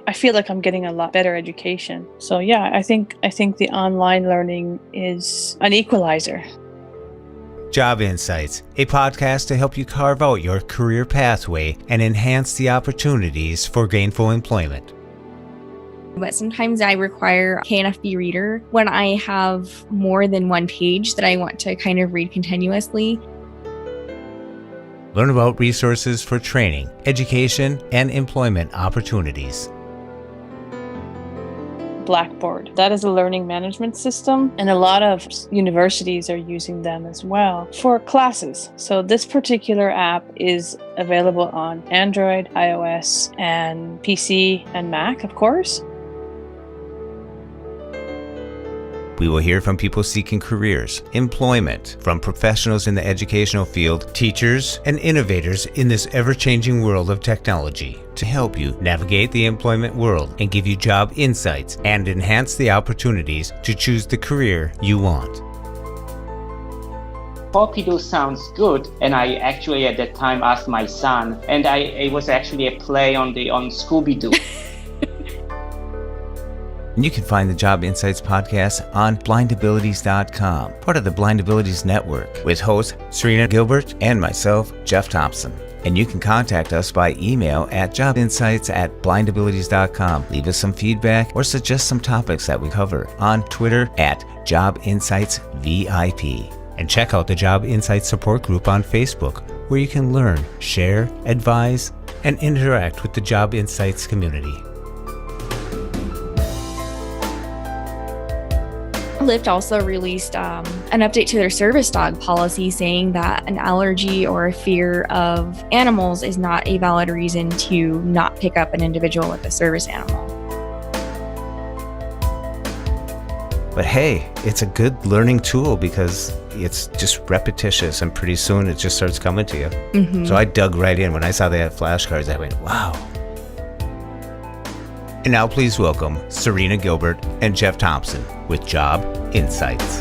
I feel like I'm getting a lot better education. So yeah, I think the online learning is an equalizer. Job Insights, a podcast to help you carve out your career pathway and enhance the opportunities for gainful employment. But sometimes I require a KNFB reader when I have more than one page that I want to kind of read continuously. Learn about resources for training, education, and employment opportunities. Blackboard. That is a learning management system, and a lot of universities are using them as well for classes. So this particular app is available on Android, iOS, and PC and Mac, of course. We will hear from people seeking careers, employment, from professionals in the educational field, teachers, and innovators in this ever-changing world of technology to help you navigate the employment world and give you job insights and enhance the opportunities to choose the career you want. Pokido sounds good, and I actually at that time asked my son, and it was actually a play on Scooby-Doo. And you can find the Job Insights podcast on blindabilities.com, part of the Blind Abilities Network, with hosts Serina, Gilbert, and myself, Jeff Thompson. And you can contact us by email at jobinsights@blindabilities.com. Leave us some feedback or suggest some topics that we cover on Twitter at JobInsightsVIP. And check out the Job Insights support group on Facebook, where you can learn, share, advise, and interact with the Job Insights community. Lyft also released an update to their service dog policy saying that an allergy or a fear of animals is not a valid reason to not pick up an individual with a service animal. But hey, it's a good learning tool because it's just repetitious and pretty soon it just starts coming to you. Mm-hmm. So I dug right in. When I saw they had flashcards, I went, wow. And now please welcome Serina, Gilbert, and Jeff Thompson with Job Insights.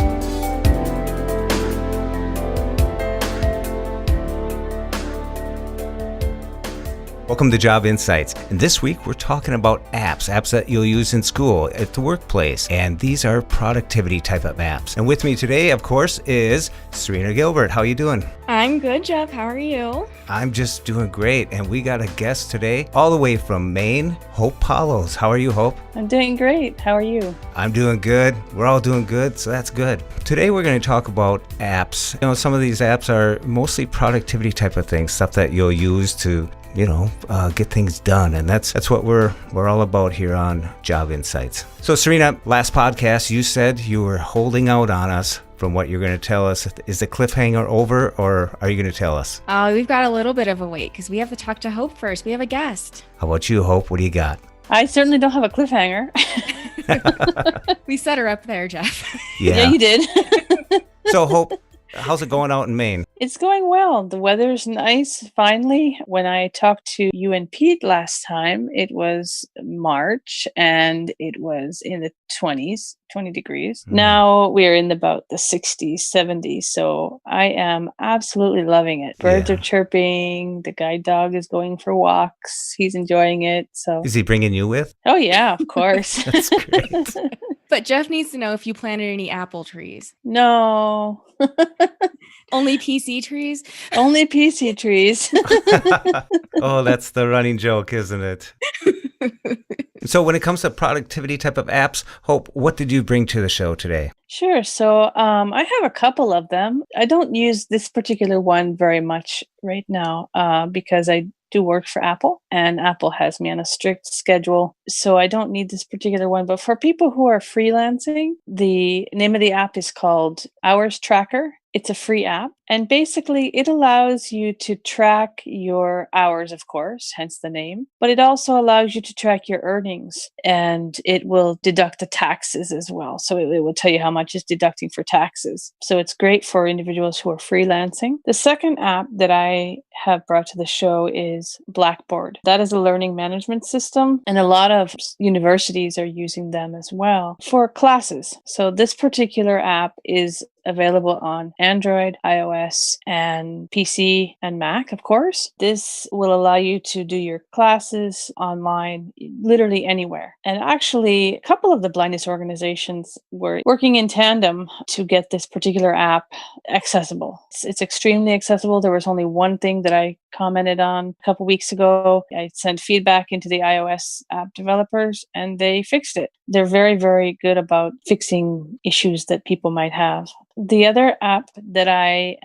Welcome to Job Insights. And this week we're talking about apps that you'll use in school, at the workplace. And these are productivity type of apps. And with me today, of course, is Serina Gilbert. How are you doing? I'm good, Jeff. How are you? I'm just doing great. And we got a guest today all the way from Maine, Hope Paulos. How are you, Hope? I'm doing great. How are you? I'm doing good. We're all doing good, so that's good. Today we're going to talk about apps. You know, some of these apps are mostly productivity type of things, stuff that you'll use to get things done. And that's what we're all about here on Job Insights. So Serina, last podcast, you said you were holding out on us from what you're going to tell us. Is the cliffhanger over, or are you going to tell us? We've got a little bit of a wait because we have to talk to Hope first. We have a guest. How about you, Hope? What do you got? I certainly don't have a cliffhanger. We set her up there, Jeff. Yeah, you did. So Hope, how's it going out in Maine? It's going well. The weather's nice, finally. When I talked to you and Pete last time, it was March and it was in the 20 degrees. Now we're in about the 60s, 70s. So I am absolutely loving it. Birds are chirping. The guide dog is going for walks. He's enjoying it. So is he bringing you with? Oh, yeah, of course. That's great. But Jeff needs to know if you planted any apple trees. No. Only PC trees? Only PC trees. Oh, that's the running joke, isn't it? So when it comes to productivity type of apps, Hope, what did you bring to the show today? Sure. So I have a couple of them. I don't use this particular one very much right now because I do work for Apple, and Apple has me on a strict schedule. So I don't need this particular one. But for people who are freelancing, the name of the app is called Hours Tracker. It's a free app. And basically, it allows you to track your hours, of course, hence the name. But it also allows you to track your earnings. And it will deduct the taxes as well. So it will tell you how much it's deducting for taxes. So it's great for individuals who are freelancing. The second app that I have brought to the show is Blackboard. That is a learning management system. And a lot of universities are using them as well for classes. So this particular app is available on Android, iOS, and PC and Mac, of course. This will allow you to do your classes online, literally anywhere. And actually, a couple of the blindness organizations were working in tandem to get this particular app accessible. It's extremely accessible. There was only one thing that I commented on a couple weeks ago. I sent feedback into the iOS app developers and they fixed it. They're very, very good about fixing issues that people might have. The other app that I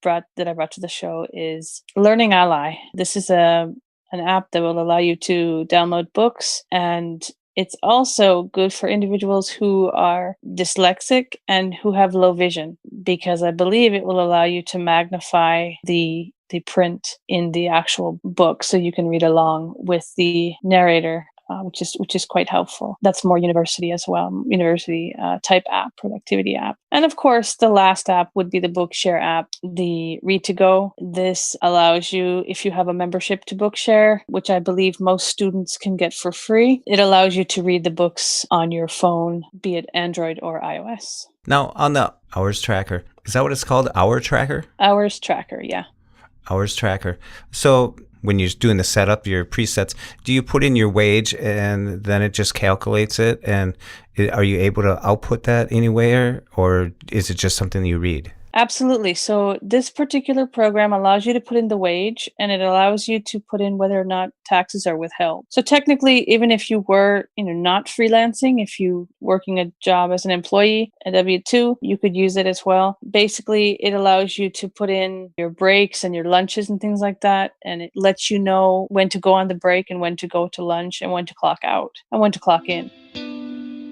brought to the show is Learning Ally. This is an app that will allow you to download books, and it's also good for individuals who are dyslexic and who have low vision, because I believe it will allow you to magnify the print in the actual book so you can read along with the narrator, which is quite helpful. That's more university as well, university type app, productivity app. And of course, the last app would be the Bookshare app, the Read2Go. This allows you, if you have a membership to Bookshare, which I believe most students can get for free, it allows you to read the books on your phone, be it Android or iOS. Now, on the hours tracker, is that what it's called? Hour tracker? Hours tracker, yeah. Hours tracker. So when you're doing the setup, your presets, do you put in your wage and then it just calculates it? And are you able to output that anywhere, or is it just something you read? Absolutely. So this particular program allows you to put in the wage, and it allows you to put in whether or not taxes are withheld. So technically, even if you were, not freelancing, if you working a job as an employee, a W-2, you could use it as well. Basically, it allows you to put in your breaks and your lunches and things like that. And it lets you know when to go on the break and when to go to lunch and when to clock out and when to clock in.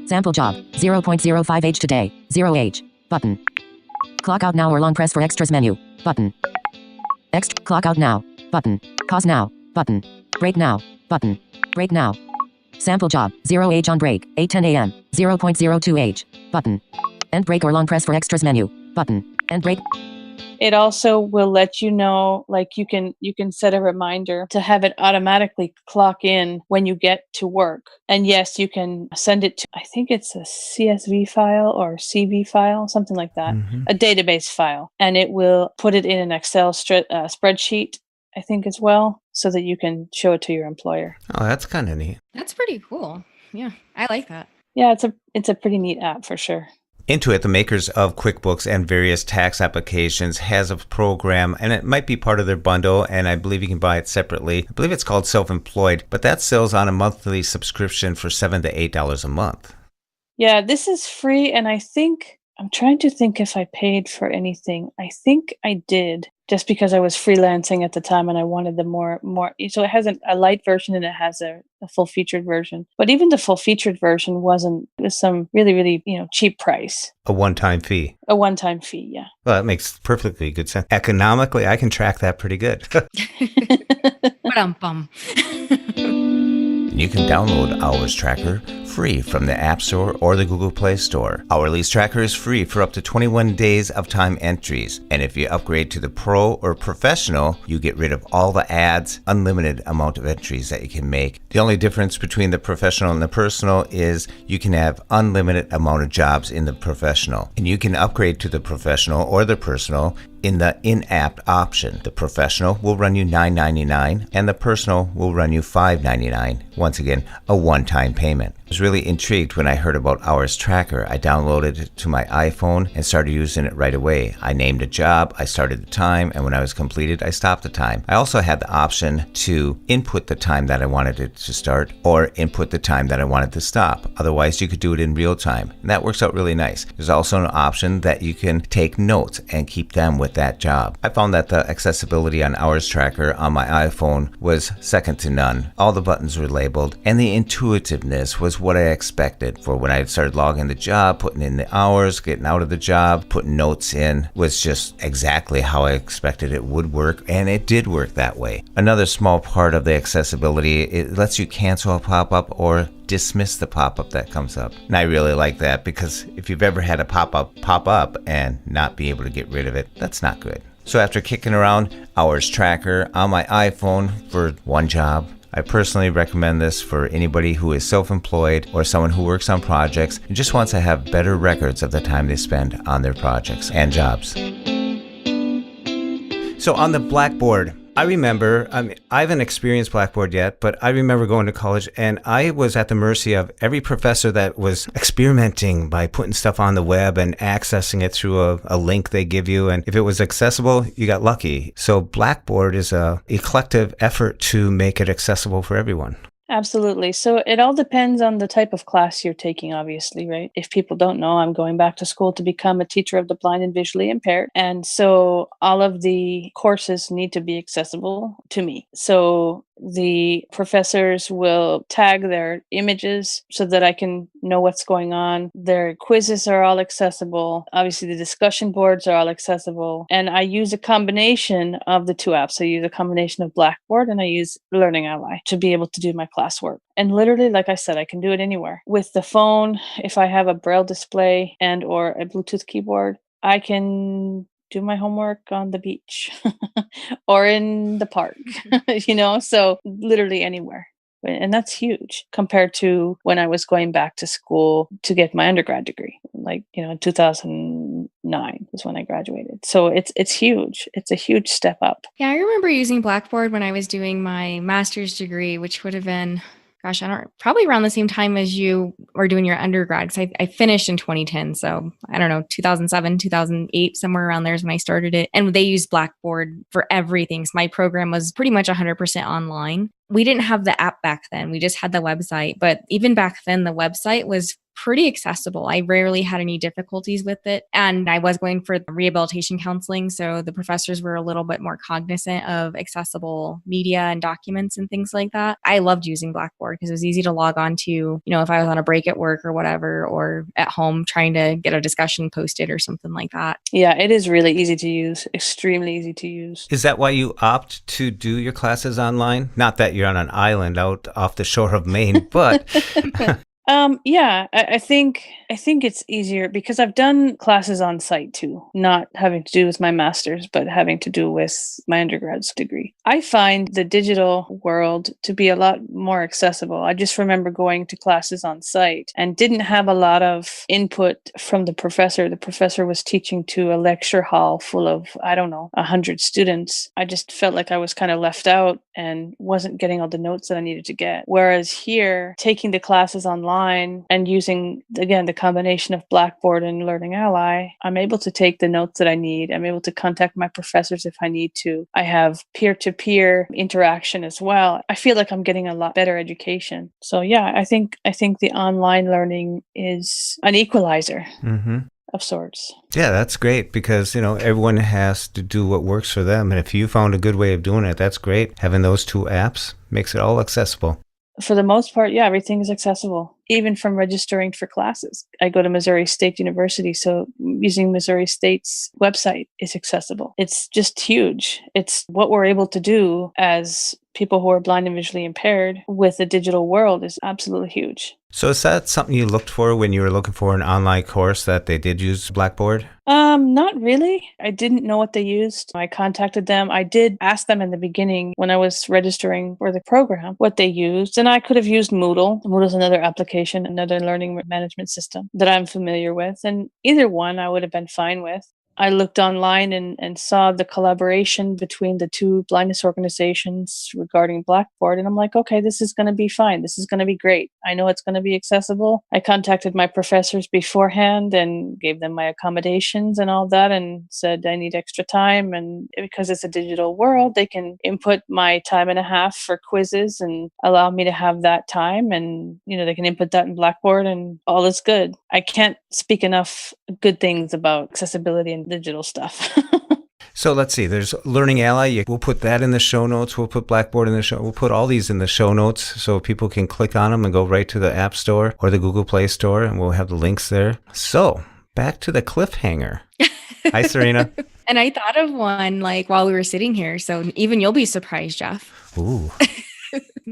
Sample job, 0.05H today, 0H, button. Clock out now or long press for extras menu, button. Clock out now, button. Pause now, button. Break now, button. Break now. Sample job, 0H on break, 8:10 a.m., 0.02H, button. End break or long press for extras menu, button. End break. It also will let you know, like you can set a reminder to have it automatically clock in when you get to work. And yes, you can send it to, I think it's a CSV file or CV file, something like that, a database file. And it will put it in an Excel spreadsheet, I think, as well, so that you can show it to your employer. Oh, that's kind of neat. That's pretty cool. Yeah, I like that. Yeah, it's a pretty neat app for sure. Intuit, the makers of QuickBooks and various tax applications, has a program, and it might be part of their bundle, and I believe you can buy it separately. I believe it's called Self-Employed, but that sells on a monthly subscription for $7 to $8 a month. Yeah, this is free, and I'm trying to think if I paid for anything. I think I did, just because I was freelancing at the time and I wanted the more. So it has a light version and it has a full featured version. But even the full featured version it was some really, really, cheap price. A one-time fee. A one-time fee, yeah. Well, that makes perfectly good sense. Economically, I can track that pretty good. Ba-dum-bum. You can download Hours Tracker free from the App Store or the Google Play Store. Hourly's Tracker is free for up to 21 days of time entries. And if you upgrade to the Pro or Professional, you get rid of all the ads, unlimited amount of entries that you can make. The only difference between the Professional and the Personal is you can have unlimited amount of jobs in the Professional. And you can upgrade to the Professional or the Personal in the in-app option. The Professional will run you $9.99 and the Personal will run you $5.99. Once again, a one-time payment. I was really intrigued when I heard about Hours Tracker. I downloaded it to my iPhone and started using it right away. I named a job, I started the time, and when I was completed, I stopped the time. I also had the option to input the time that I wanted it to start or input the time that I wanted to stop. Otherwise, you could do it in real time, and that works out really nice. There's also an option that you can take notes and keep them with that job. I found that the accessibility on Hours Tracker on my iPhone was second to none. All the buttons were labeled, and the intuitiveness was what I expected. For when I started logging the job, putting in the hours, getting out of the job, putting notes in, was just exactly how I expected it would work, and it did work that way. Another small part of the accessibility, it lets you cancel a pop-up or dismiss the pop-up that comes up. And I really like that, because if you've ever had a pop up and not be able to get rid of it, that's not good. So after kicking around Hours Tracker on my iPhone for one job, I personally recommend this for anybody who is self-employed or someone who works on projects and just wants to have better records of the time they spend on their projects and jobs. So on the Blackboard, I haven't experienced Blackboard yet, but I remember going to college and I was at the mercy of every professor that was experimenting by putting stuff on the web and accessing it through a link they give you. And if it was accessible, you got lucky. So Blackboard is a eclectic effort to make it accessible for everyone. Absolutely. So it all depends on the type of class you're taking, obviously, right? If people don't know, I'm going back to school to become a teacher of the blind and visually impaired. And so all of the courses need to be accessible to me. So the professors will tag their images so that I can know what's going on. Their quizzes are all accessible. Obviously, the discussion boards are all accessible. And I use a combination of the two apps. I use a combination of Blackboard and I use Learning Ally to be able to do my classwork. And literally, like I said, I can do it anywhere. With the phone, if I have a Braille display and or a Bluetooth keyboard, I can do my homework on the beach or in the park, so literally anywhere. And that's huge compared to when I was going back to school to get my undergrad degree. In 2009 was when I graduated. So it's huge. It's a huge step up. Yeah, I remember using Blackboard when I was doing my master's degree, which would have been, probably around the same time as you were doing your undergrad, because I finished in 2010. So I don't know, 2007, 2008, somewhere around there is when I started it. And they used Blackboard for everything. So my program was pretty much 100% online. We didn't have the app back then. We just had the website. But even back then, the website was pretty accessible. I rarely had any difficulties with it. And I was going for rehabilitation counseling. So the professors were a little bit more cognizant of accessible media and documents and things like that. I loved using Blackboard because it was easy to log on to, if I was on a break at work or whatever, or at home trying to get a discussion posted or something like that. Yeah, it is really easy to use, extremely easy to use. Is that why you opt to do your classes online? Not that you're on an island out off the shore of Maine, but... Yeah, I think it's easier because I've done classes on site too, not having to do with my master's, but having to do with my undergrad's degree. I find the digital world to be a lot more accessible. I just remember going to classes on site and didn't have a lot of input from the professor. The professor was teaching to a lecture hall full of, 100 students. I just felt like I was kind of left out and wasn't getting all the notes that I needed to get. Whereas here, taking the classes online and using, again, the combination of Blackboard and Learning Ally, I'm able to take the notes that I need. I'm able to contact my professors if I need to. I have peer-to-peer interaction as well. I feel like I'm getting a lot better education. So yeah, I think the online learning is an equalizer. Mm-hmm. Of sorts. Yeah, that's great because, everyone has to do what works for them. And if you found a good way of doing it, that's great. Having those two apps makes it all accessible. For the most part, yeah, everything is accessible, even from registering for classes. I go to Missouri State University, so using Missouri State's website is accessible. It's just huge. It's what we're able to do as people who are blind and visually impaired with the digital world is absolutely huge. So is that something you looked for when you were looking for an online course that they did use Blackboard? Not really. I didn't know what they used. I contacted them. I did ask them in the beginning when I was registering for the program what they used, and I could have used Moodle. Moodle is another application, another learning management system that I'm familiar with, and either one I would have been fine with. I looked online and saw the collaboration between the two blindness organizations regarding Blackboard. And I'm like, okay, this is going to be fine. This is going to be great. I know it's going to be accessible. I contacted my professors beforehand and gave them my accommodations and all that and said I need extra time. And because it's a digital world, they can input my time and a half for quizzes and allow me to have that time. And, they can input that in Blackboard and all is good. I can't speak enough good things about accessibility and digital stuff. So let's see, there's Learning Ally. We'll put that in the show notes. We'll put Blackboard in the show. We'll put all these in the show notes so people can click on them and go right to the App Store or the Google Play Store, and we'll have the links there. So back to the cliffhanger. Hi, Serina. And I thought of one while we were sitting here. So even you'll be surprised, Jeff. Ooh.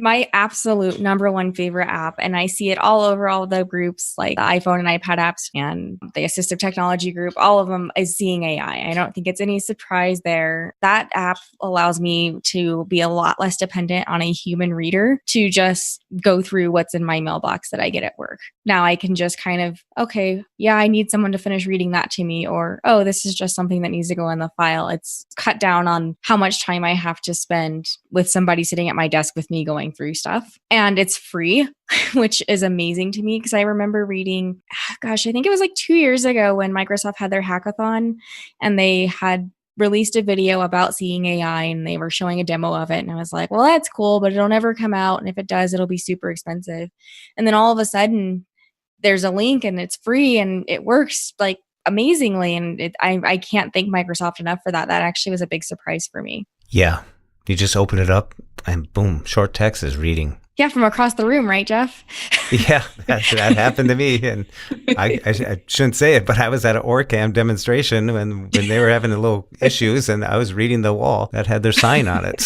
My absolute number one favorite app, and I see it all over all the groups like the iPhone and iPad apps and the assistive technology group, all of them, is Seeing AI. I don't think it's any surprise there. That app allows me to be a lot less dependent on a human reader to just go through what's in my mailbox that I get at work. Now I can just kind of, okay, yeah, I need someone to finish reading that to me, or, oh, this is just something that needs to go in the file. It's cut down on how much time I have to spend with somebody sitting at my desk with me going through stuff. And it's free, which is amazing to me because I remember reading, gosh, I think it was like 2 years ago when Microsoft had their hackathon and they had released a video about Seeing AI and they were showing a demo of it. And I was like, well, that's cool, but it'll never come out. And if it does, it'll be super expensive. And then all of a sudden there's a link and it's free and it works like amazingly. And I can't thank Microsoft enough for that. That actually was a big surprise for me. Yeah. You just open it up and boom, short text is reading. Yeah, from across the room, right, Jeff? Yeah, that happened to me. And I shouldn't say it, but I was at an OrCam demonstration when they were having a little issues and I was reading the wall that had their sign on it.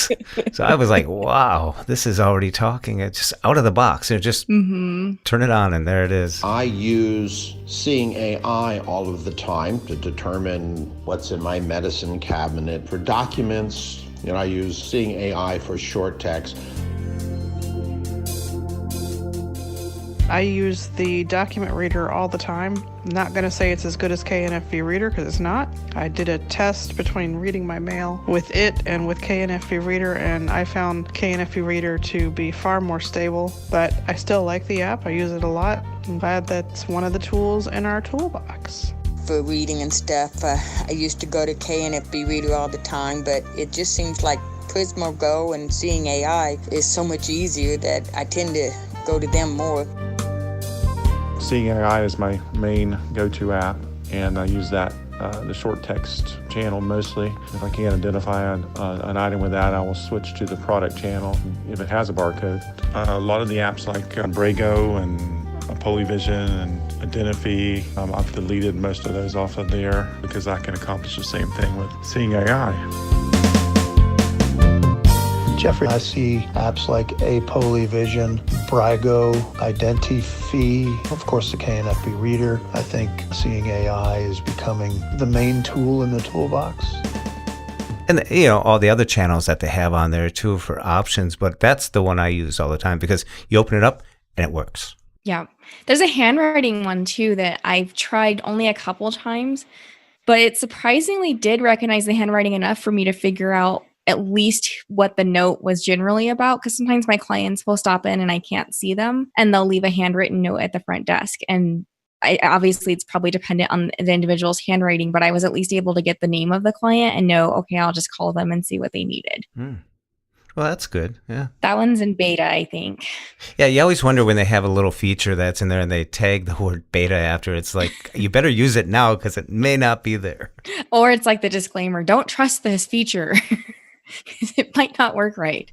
So I was like, wow, this is already talking. It's just out of the box. You just turn it on and there it is. I use Seeing AI all of the time to determine what's in my medicine cabinet. For documents, I use Seeing AI for short text. I use the document reader all the time. I'm not going to say it's as good as KNFV Reader because it's not. I did a test between reading my mail with it and with KNFV Reader, and I found KNFV Reader to be far more stable, but I still like the app. I use it a lot. I'm glad that's one of the tools in our toolbox. For reading and stuff, I used to go to KNFB Reader all the time, but it just seems like Prismo Go and Seeing AI is so much easier that I tend to go to them more. Seeing AI is my main go-to app, and I use that, the short text channel mostly. If I can't identify an item with that, I will switch to the product channel if it has a barcode. A lot of the apps like Brago and Polyvision and Identify, I've deleted most of those off of there because I can accomplish the same thing with Seeing AI. Jeffrey, I see apps like Polyvision, Brago, Identify, of course the KNFB Reader. I think Seeing AI is becoming the main tool in the toolbox. And, all the other channels that they have on there too for options, but that's the one I use all the time because you open it up and it works. Yeah. There's a handwriting one too that I've tried only a couple times, but it surprisingly did recognize the handwriting enough for me to figure out at least what the note was generally about. Because sometimes my clients will stop in and I can't see them and they'll leave a handwritten note at the front desk. And obviously it's probably dependent on the individual's handwriting, but I was at least able to get the name of the client and know, okay, I'll just call them and see what they needed. Well, that's good. Yeah. That one's in beta, I think. Yeah, you always wonder when they have a little feature that's in there and they tag the word beta after. It's like, you better use it now because it may not be there. Or it's like the disclaimer, don't trust this feature. It might not work right.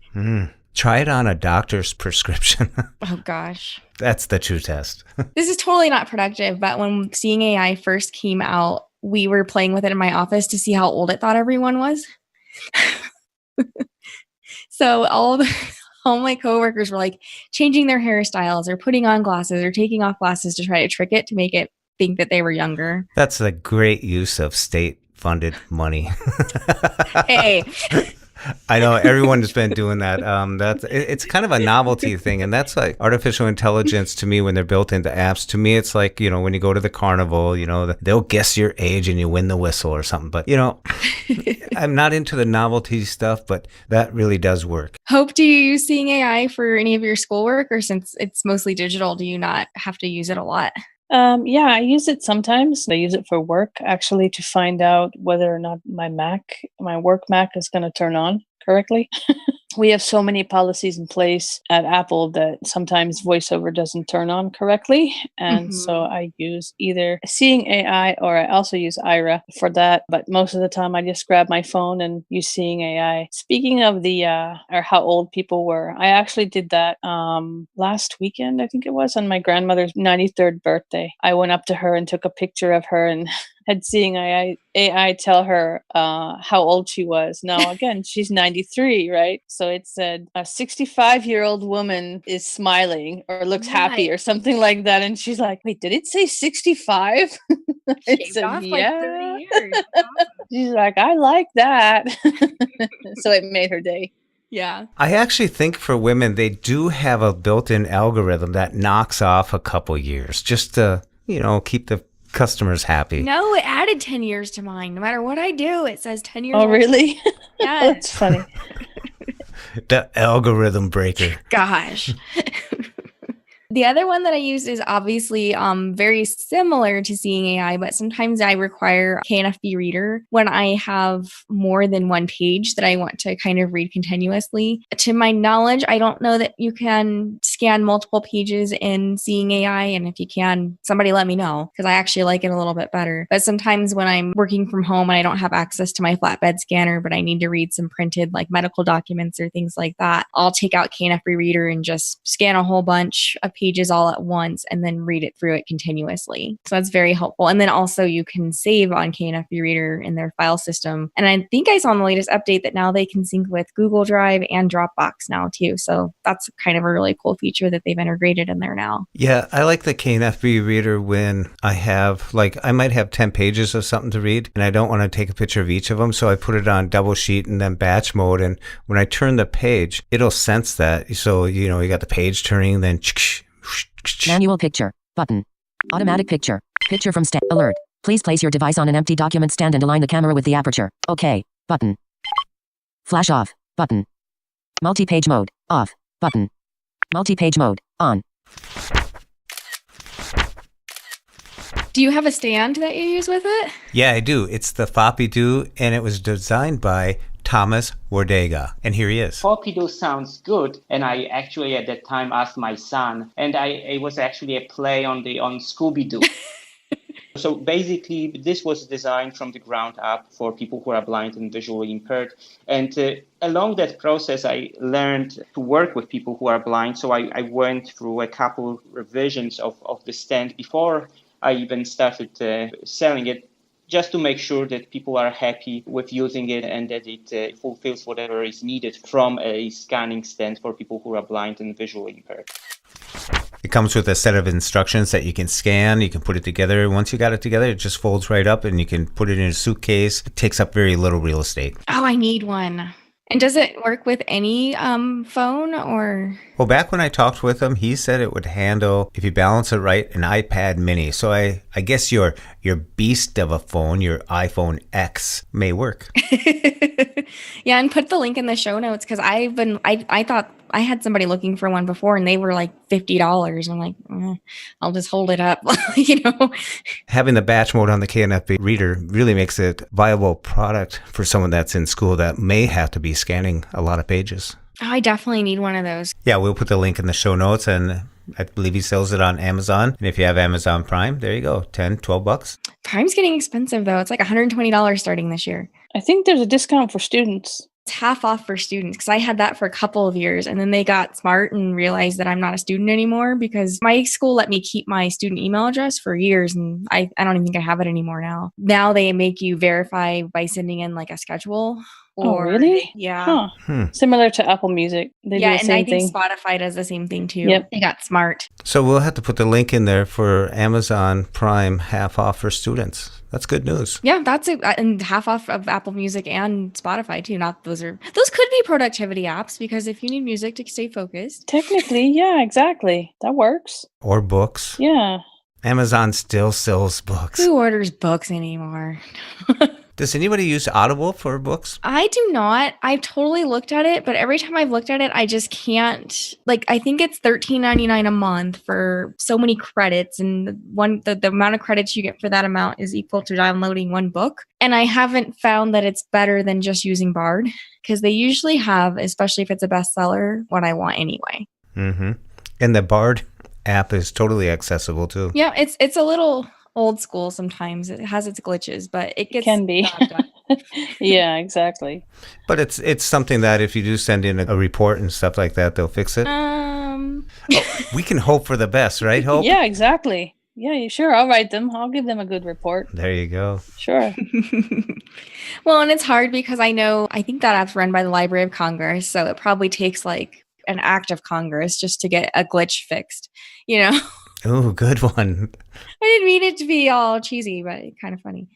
Try it on a doctor's prescription. Oh, gosh. That's the true test. This is totally not productive, but when Seeing AI first came out, we were playing with it in my office to see how old it thought everyone was. So all my coworkers were like changing their hairstyles or putting on glasses or taking off glasses to try to trick it to make it think that they were younger. That's a great use of state-funded money. Hey. I know everyone has been doing that. It's kind of a novelty thing, and that's like artificial intelligence to me when they're built into apps. To me, it's like, when you go to the carnival, they'll guess your age and you win the whistle or something. But, I'm not into the novelty stuff, but that really does work. Hope, do you use Seeing AI for any of your schoolwork, or since it's mostly digital, do you not have to use it a lot? Yeah, I use it sometimes. I use it for work, actually, to find out whether or not my work Mac is going to turn on correctly. We have so many policies in place at Apple that sometimes VoiceOver doesn't turn on correctly. And so I use either Seeing AI or I also use Ira for that. But most of the time I just grab my phone and use Seeing AI. Speaking of or how old people were, I actually did that last weekend, I think it was, on my grandmother's 93rd birthday. I went up to her and took a picture of her and had seeing AI tell her how old she was. Now, again, she's 93, right? So it said a 65-year-old woman is smiling or looks happy or something like that. And she's like, wait, did it say 65? I Shaved said, off like 30 yeah. years. That's awesome. She's like, I like that. So it made her day. Yeah. I actually think for women, they do have a built-in algorithm that knocks off a couple years just to, keep the customers happy. No, it added 10 years to mine. No matter what I do, it says 10 years. Oh, really? Yeah. That's funny. The algorithm breaker. Gosh. The other one that I use is obviously very similar to Seeing AI, but sometimes I require KNFB reader when I have more than one page that I want to kind of read continuously. To my knowledge, I don't know that you can scan multiple pages in Seeing AI, and if you can, somebody let me know, because I actually like it a little bit better. But sometimes when I'm working from home and I don't have access to my flatbed scanner, but I need to read some printed like medical documents or things like that, I'll take out KNFB reader and just scan a whole bunch of pages all at once and then read it through it continuously. So that's very helpful. And then also you can save on KNFB reader in their file system. And I think I saw in the latest update that now they can sync with Google Drive and Dropbox now too. So that's kind of a really cool feature that they've integrated in there now. Yeah, I like the KNFB reader when I have, I might have 10 pages of something to read and I don't want to take a picture of each of them. So I put it on double sheet and then batch mode. And when I turn the page, it'll sense that. So, you got the page turning, then manual picture button. Automatic picture. Picture from stand. Alert. Please place your device on an empty document stand and align the camera with the aperture. OK. Button. Flash off. Button. Multi-page mode. Off. Button. Multi-page mode. On. Do you have a stand that you use with it? Yeah, I do. It's the Floppy-Doo, and it was designed by Thomas Wardega. And here he is. Floppy-Doo sounds good. And I actually at that time asked my son, and it was actually a play on Scooby-Doo. So basically, this was designed from the ground up for people who are blind and visually impaired. And along that process, I learned to work with people who are blind. So I went through a couple revisions of the stand before I even started selling it, just to make sure that people are happy with using it and that it fulfills whatever is needed from a scanning stand for people who are blind and visually impaired. It comes with a set of instructions that you can scan. You can put it together. Once you got it together, it just folds right up and you can put it in a suitcase. It takes up very little real estate. Oh, I need one. And does it work with any phone or? Well, back when I talked with him, he said it would handle, if you balance it right, an iPad mini. So I guess your beast of a phone, your iPhone X, may work. Yeah, and put the link in the show notes because I thought I had somebody looking for one before and they were like $50. I'm like, I'll just hold it up, Having the batch mode on the KNFB reader really makes it a viable product for someone that's in school that may have to be scanning a lot of pages. Oh, I definitely need one of those. Yeah, we'll put the link in the show notes, and I believe he sells it on Amazon. And if you have Amazon Prime, there you go, $10, $12. Prime's getting expensive though. It's like $120 starting this year. I think there's a discount for students. It's half off for students because I had that for a couple of years and then they got smart and realized that I'm not a student anymore because my school let me keep my student email address for years and I don't even think I have it anymore now. Now they make you verify by sending in like a schedule. Oh, really? Yeah. Similar to Apple Music. They do the and same I think thing. Spotify does the same thing too. Yep. They got smart. So we'll have to put the link in there for Amazon Prime half off for students. That's good news. Yeah, that's it. And half off of Apple Music and Spotify too. Those could be productivity apps because if you need music to stay focused. Technically, yeah, exactly. That works. Or books. Yeah. Amazon still sells books. Who orders books anymore? Does anybody use Audible for books? I do not. I've totally looked at it, but every time I've looked at it, I just can't. I think it's $13.99 a month for so many credits, and the amount of credits you get for that amount is equal to downloading one book. And I haven't found that it's better than just using Bard because they usually have, especially if it's a bestseller, what I want anyway. Mm-hmm. And the Bard app is totally accessible too. Yeah, it's a little old school sometimes. It has its glitches, but it can be. Yeah, exactly. But it's something that if you do send in a report and stuff like that, they'll fix it. We can hope for the best, right, Hope? Yeah, exactly. Yeah, sure. I'll write them. I'll give them a good report. There you go. Sure. Well, and it's hard because I think that app's run by the Library of Congress, so it probably takes like an act of Congress just to get a glitch fixed, you know? Oh, good one. I didn't mean it to be all cheesy, but kind of funny.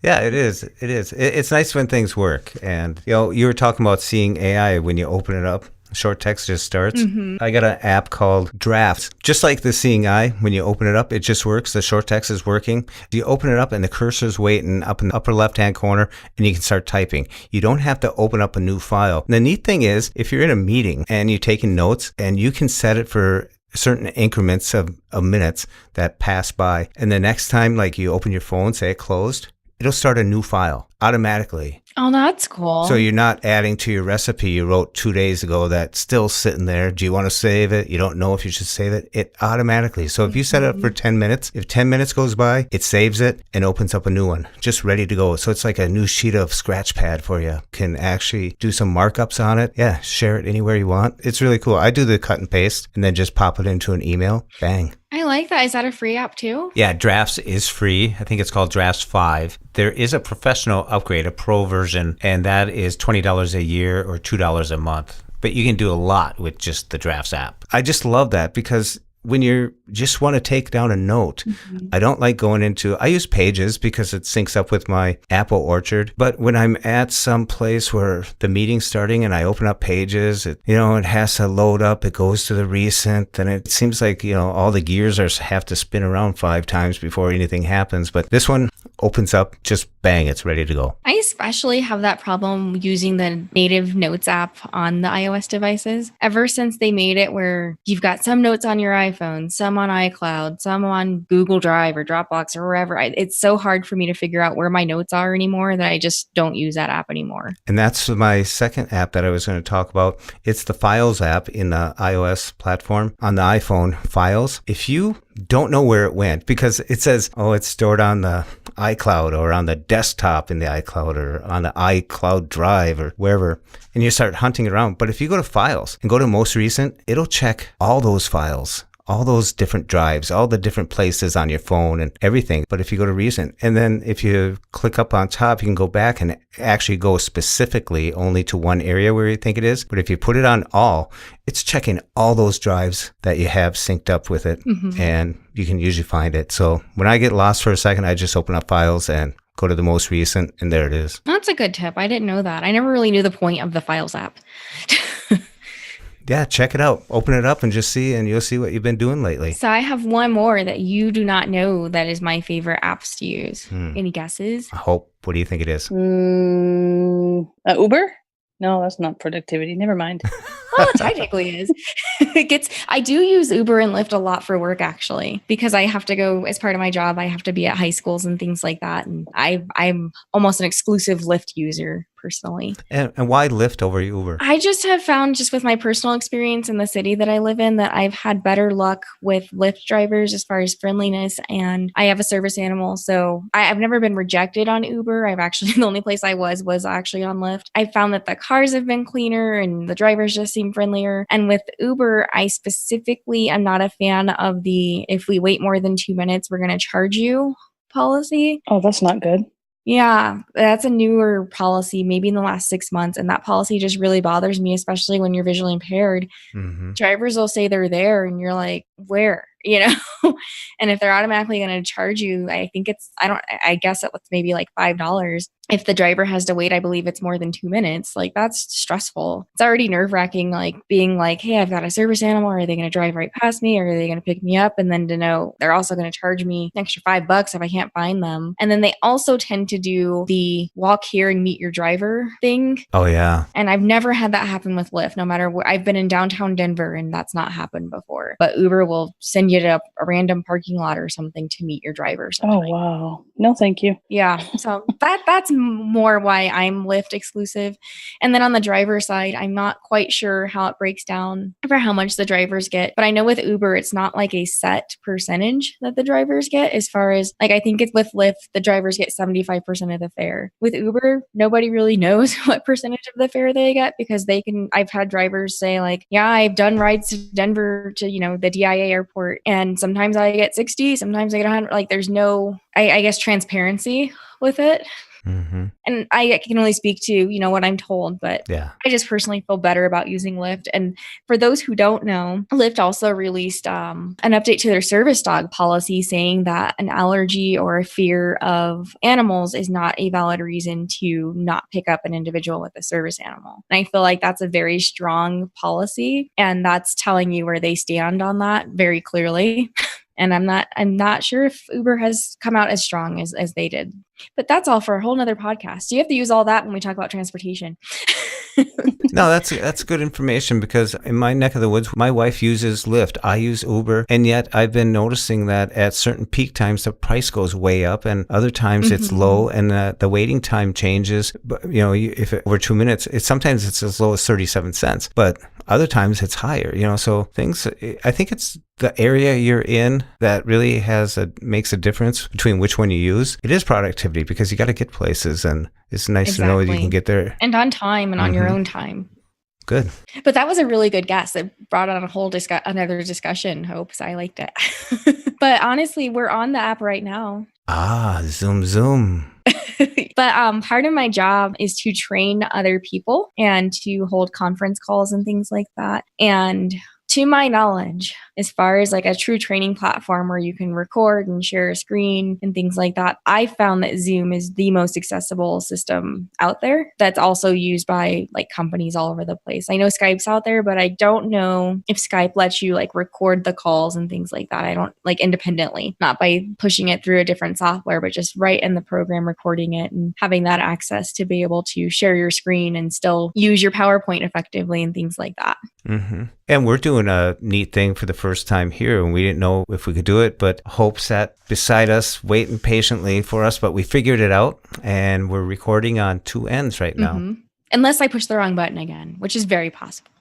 Yeah, it is. It is. It's nice when things work. And, you were talking about seeing AI when you open it up. Short text just starts. Mm-hmm. I got an app called Drafts. Just like the Seeing Eye, when you open it up, it just works. The short text is working. You open it up and the cursor's waiting up in the upper left-hand corner and you can start typing. You don't have to open up a new file. And the neat thing is, if you're in a meeting and you're taking notes and you can set it for certain increments of minutes that pass by. And the next time, like you open your phone, say it closed, it'll start a new file automatically. Oh, that's cool. So you're not adding to your recipe you wrote 2 days ago that's still sitting there. Do you want to save it? You don't know if you should save it. It automatically. So if you set it up for 10 minutes, if 10 minutes goes by, it saves it and opens up a new one, just ready to go. So it's like a new sheet of scratch pad for you. Can actually do some markups on it. Yeah, share it anywhere you want. It's really cool. I do the cut and paste and then just pop it into an email. Bang. I like that. Is that a free app too? Yeah, Drafts is free. I think it's called Drafts 5. There is a professional upgrade, a pro version, and that is $20 a year or $2 a month. But you can do a lot with just the Drafts app. I just love that because when you just want to take down a note, I don't like going into, I use Pages because it syncs up with my Apple Orchard. But when I'm at some place where the meeting's starting and I open up Pages, it has to load up. It goes to the recent and it seems like, all the gears have to spin around 5 times before anything happens. But this one opens up, just bang, it's ready to go. I especially have that problem using the native Notes app on the iOS devices. Ever since they made it where you've got some notes on your iPhone, some on iCloud, some on Google Drive or Dropbox or wherever, it's so hard for me to figure out where my notes are anymore that I just don't use that app anymore. And that's my second app that I was going to talk about. It's the Files app in the iOS platform. On the iPhone, Files. If you don't know where it went, because it says, it's stored on the iCloud or on the desktop in the iCloud or on the iCloud Drive or wherever, and you start hunting around. But if you go to Files and go to Most Recent, it'll check all those files, all those different drives, all the different places on your phone and everything. But if you go to Recent, and then if you click up on top, you can go back and actually go specifically only to one area where you think it is. But if you put it on all, it's checking all those drives that you have synced up with it, and you can usually find it. So when I get lost for a second, I just open up Files and go to the Most Recent, and there it is. That's a good tip. I didn't know that. I never really knew the point of the Files app. Yeah, check it out. Open it up and just see, and you'll see what you've been doing lately. So I have one more that you do not know that is my favorite apps to use. Any guesses? I hope. What do you think it is? Uber? No, that's not productivity. Never mind. Well, it technically is. I do use Uber and Lyft a lot for work, actually, because I have to go as part of my job. I have to be at high schools and things like that. And I'm almost an exclusive Lyft user personally. And why Lyft over Uber? I just have found, just with my personal experience in the city that I live in, that I've had better luck with Lyft drivers as far as friendliness, and I have a service animal. So I've never been rejected on Uber. I've actually, the only place I was actually on Lyft. I found that the cars have been cleaner and the drivers just seem friendlier. And with Uber, I specifically am not a fan of the, if we wait more than 2 minutes, we're going to charge you policy. Oh, that's not good. Yeah, that's a newer policy, maybe in the last 6 months. And that policy just really bothers me, especially when you're visually impaired. Drivers will say they're there and you're like, where? And if they're automatically going to charge you, I think I guess it's maybe like $5. If the driver has to wait, I believe it's more than 2 minutes. Like, that's stressful. It's already nerve wracking, like being like, hey, I've got a service animal. Are they going to drive right past me? Or are they going to pick me up? And then to know they're also going to charge me an extra $5 if I can't find them. And then they also tend to do the walk here and meet your driver thing. Oh, yeah. And I've never had that happen with Lyft, no matter where. I've been in downtown Denver and that's not happened before. But Uber will send you to a random parking lot or something to meet your driver. Oh, wow. No, thank you. Yeah. So that's more why I'm Lyft exclusive. And then on the driver side, I'm not quite sure how it breaks down for how much the drivers get. But I know with Uber, it's not like a set percentage that the drivers get, as far as, like, I think it's with Lyft, the drivers get 75% of the fare. With Uber, nobody really knows what percentage of the fare they get, because I've had drivers say like, yeah, I've done rides to Denver to, the DIA airport And sometimes I get 60, sometimes I get 100. Like there's no, I guess, transparency with it. Mm-hmm. And I can only speak to, what I'm told, but Yeah. I just personally feel better about using Lyft. And for those who don't know, Lyft also released an update to their service dog policy saying that an allergy or a fear of animals is not a valid reason to not pick up an individual with a service animal. And I feel like that's a very strong policy, and that's telling you where they stand on that very clearly. And I'm not sure if Uber has come out as strong as they did. But that's all for a whole nother podcast. You have to use all that when we talk about transportation. No, that's good information, because in my neck of the woods, my wife uses Lyft. I use Uber. And yet I've been noticing that at certain peak times, the price goes way up, and other times it's low, and the waiting time changes. But, if it over 2 minutes, sometimes it's as low as 37 cents, but other times it's higher, so I think it's the area you're in that really makes a difference between which one you use. It is productivity, because you got to get places, and it's nice to know that you can get there. And on time and on your own time. Good. But that was a really good guess. It brought on a whole another discussion, Hopes. I liked it. But honestly, we're on the app right now. Zoom. But part of my job is to train other people and to hold conference calls and things like that. And to my knowledge, as far as like a true training platform where you can record and share a screen and things like that, I found that Zoom is the most accessible system out there that's also used by like companies all over the place. I know Skype's out there, but I don't know if Skype lets you like record the calls and things like that. I don't like independently, not by pushing it through a different software, but just right in the program, recording it and having that access to be able to share your screen and still use your PowerPoint effectively and things like that. Mm-hmm. And we're doing a neat thing for the first time here, and we didn't know if we could do it, but Hope sat beside us waiting patiently for us, but we figured it out, and we're recording on two ends right now. Unless I push the wrong button again, which is very possible.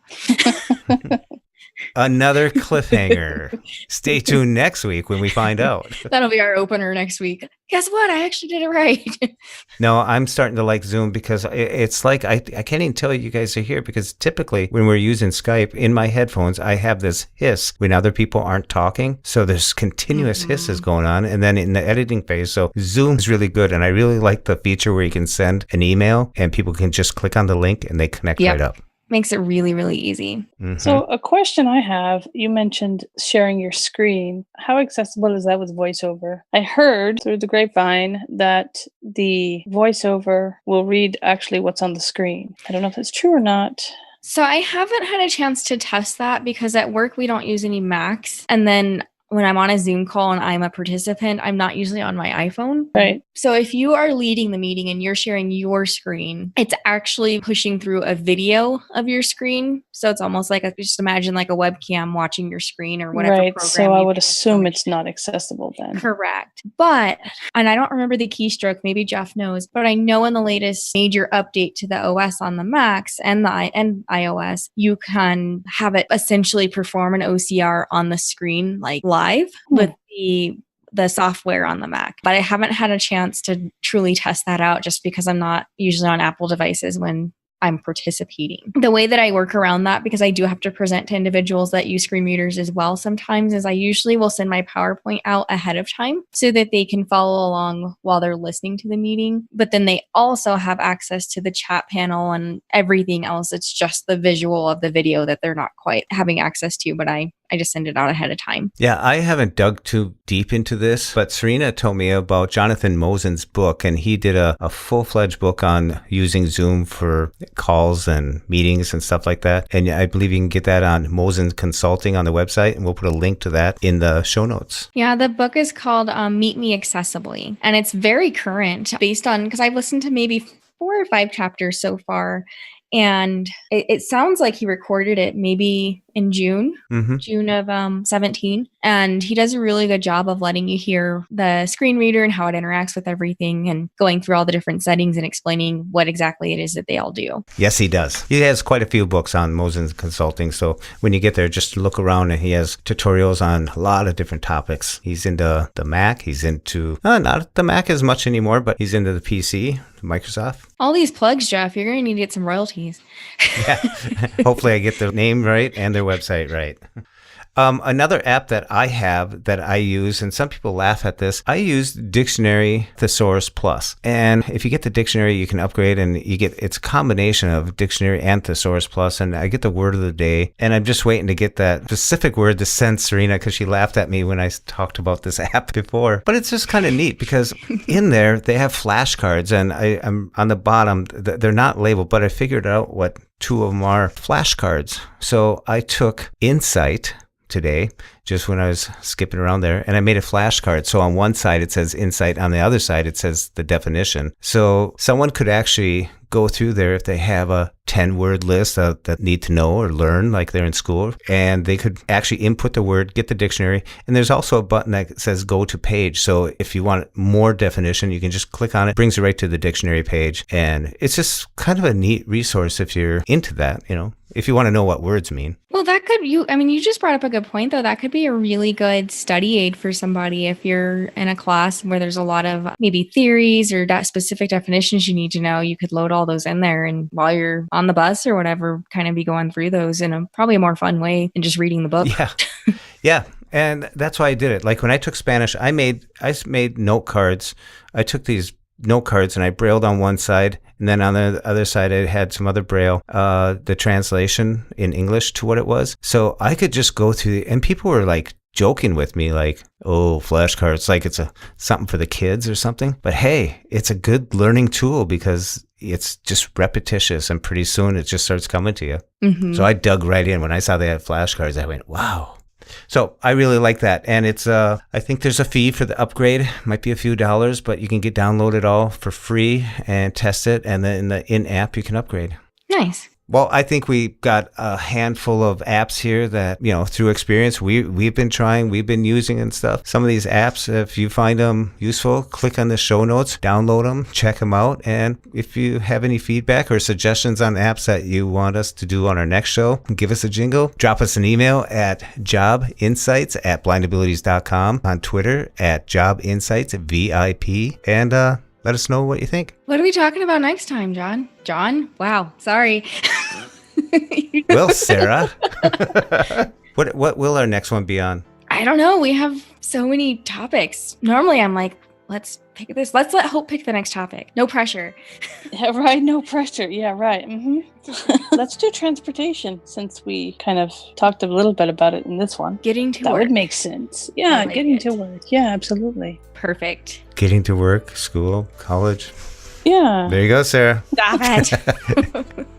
Another cliffhanger. Stay tuned next week when we find out. That'll be our opener next week. Guess what? I actually did it right. No, I'm starting to like Zoom, because it's like I can't even tell you guys are here, because typically when we're using Skype, in my headphones, I have this hiss when other people aren't talking. So there's continuous hisses going on, and then in the editing phase. So Zoom is really good, and I really like the feature where you can send an email and people can just click on the link and they connect right up. Makes it really, really easy. So a question I have, you mentioned sharing your screen. How accessible is that with VoiceOver? I heard through the grapevine that the VoiceOver will read actually what's on the screen. I don't know if that's true or not. So I haven't had a chance to test that, because at work we don't use any Macs. And then when I'm on a Zoom call and I'm a participant, I'm not usually on my iPhone. Right. So if you are leading the meeting and you're sharing your screen, it's actually pushing through a video of your screen. So it's almost like, just imagine like a webcam watching your screen or whatever. Right. Program So I would assume it's not accessible then. Correct. But, and I don't remember the keystroke, maybe Jeff knows, but I know in the latest major update to the OS on the Macs and iOS, you can have it essentially perform an OCR on the screen, like live with the software on the Mac. But I haven't had a chance to truly test that out, just because I'm not usually on Apple devices when I'm participating. The way that I work around that, because I do have to present to individuals that use screen readers as well sometimes, is I usually will send my PowerPoint out ahead of time so that they can follow along while they're listening to the meeting. But then they also have access to the chat panel and everything else. It's just the visual of the video that they're not quite having access to, but I just send it out ahead of time. Yeah, I haven't dug too deep into this, but Serina told me about Jonathan Mosen's book, and he did a full-fledged book on using Zoom for calls and meetings and stuff like that. And I believe you can get that on Mosen Consulting on the website, and we'll put a link to that in the show notes. Yeah, the book is called Meet Me Accessibly, and it's very current based on, because I've listened to maybe 4 or 5 chapters so far. And it sounds like he recorded it maybe in June of 17. And he does a really good job of letting you hear the screen reader and how it interacts with everything, and going through all the different settings and explaining what exactly it is that they all do. Yes, he does. He has quite a few books on Mosen's Consulting. So when you get there, just look around, and he has tutorials on a lot of different topics. He's into the Mac. He's into, not the Mac as much anymore, but he's into the PC, Microsoft. All these plugs, Jeff, you're going to need to get some royalties. Yeah. Hopefully I get the name right and their website right. Another app that I have that I use, and some people laugh at this, I use Dictionary Thesaurus Plus. And if you get the dictionary, you can upgrade, and it's a combination of Dictionary and Thesaurus Plus, and I get the word of the day. And I'm just waiting to get that specific word to send Serina, because she laughed at me when I talked about this app before. But it's just kind of neat because in there, they have flashcards, and I'm on the bottom, they're not labeled, but I figured out what two of them are flashcards. So I took Insight today, just when I was skipping around there, and I made a flashcard. So on one side it says insight, on the other side it says the definition. So someone could actually go through there if they have a 10-word list that need to know or learn, like they're in school, and they could actually input the word, get the dictionary, and there's also a button that says go to page. So if you want more definition, you can just click on it, brings you right to the dictionary page, and it's just kind of a neat resource if you're into that, if you want to know what words mean. Well, you just brought up a good point, though. That could be a really good study aid for somebody if you're in a class where there's a lot of maybe theories or specific definitions you need to know. You could load all those in there, and while you're on the bus or whatever, kind of be going through those in probably a more fun way than just reading the book. Yeah. Yeah. And that's why I did it. Like when I took Spanish, I made note cards. I took these note cards and I brailled on one side, and then on the other side I had some other braille, the translation in English to what it was. So I could just go through, and people were like joking with me, like, oh, flashcards, like it's something for the kids or something. But hey, it's a good learning tool because it's just repetitious, and pretty soon it just starts coming to you. Mm-hmm. So I dug right in. When I saw they had flashcards, I went, wow. So I really like that. And it's, I think there's a fee for the upgrade, might be a few dollars, but you can download it all for free and test it. And then in-app, you can upgrade. Nice. Well, I think we've got a handful of apps here that, through experience, we've been trying, we've been using and stuff. Some of these apps, if you find them useful, click on the show notes, download them, check them out. And if you have any feedback or suggestions on apps that you want us to do on our next show, give us a jingle. Drop us an email at jobinsights@blindabilities.com, on Twitter at jobinsightsvip, and let us know what you think. What are we talking about next time, John? John? Wow, sorry. Well, Sarah, what will our next one be on? I don't know. We have so many topics. Normally, I'm like, let's pick this. Let's let Hope pick the next topic. No pressure. Yeah, right. No pressure. Yeah, right. Mm-hmm. Let's do transportation, since we kind of talked a little bit about it in this one. Getting to work. That would make sense. Yeah, getting to work. Yeah, absolutely. Perfect. Getting to work, school, college. Yeah. There you go, Sarah. Stop it.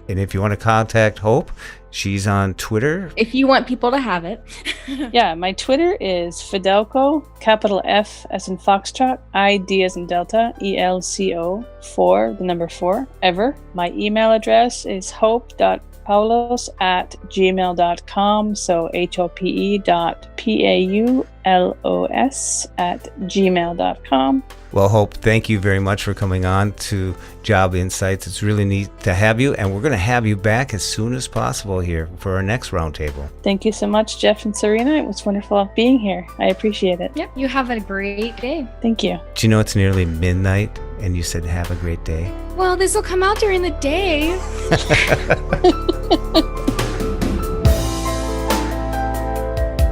And if you want to contact Hope, she's on Twitter. If you want people to have it. Yeah, my Twitter is Fidelco, capital F as in Foxtrot, I D as in Delta, ELCO, 4, the number 4, ever. My email address is hope.paulos@gmail.com, so hope.paulos@gmail.com. Well, Hope, thank you very much for coming on to Job Insights. It's really neat to have you, and we're going to have you back as soon as possible here for our next roundtable. Thank you so much, Jeff and Serina. It was wonderful being here. I appreciate it. Yep, you have a great day. Thank you. Do you know it's nearly midnight, and you said have a great day? Well, this will come out during the day.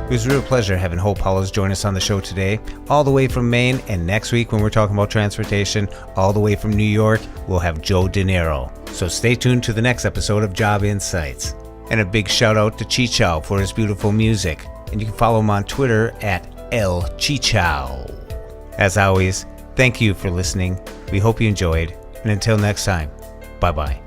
It was a real pleasure having Hope Paulos join us on the show today, all the way from Maine. And next week, when we're talking about transportation, all the way from New York, we'll have Joe De Niro. So stay tuned to the next episode of Job Insights. And a big shout out to Chichow for his beautiful music. And you can follow him on Twitter at El Chichow. As always, thank you for listening. We hope you enjoyed. And until next time, bye-bye.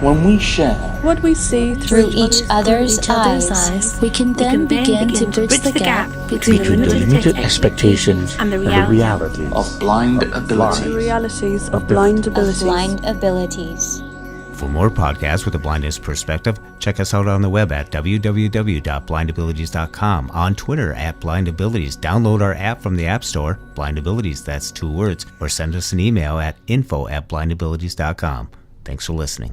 When we share what we see through each other's eyes, we can then begin to bridge the gap between the limited expectations and the realities of blind abilities. The realities of blind abilities. For more podcasts with a blindness perspective, check us out on the web at www.blindabilities.com, on Twitter at blindabilities. Download our app from the App Store, blindabilities, that's 2 words, or send us an email at info@blindabilities.com. Thanks for listening.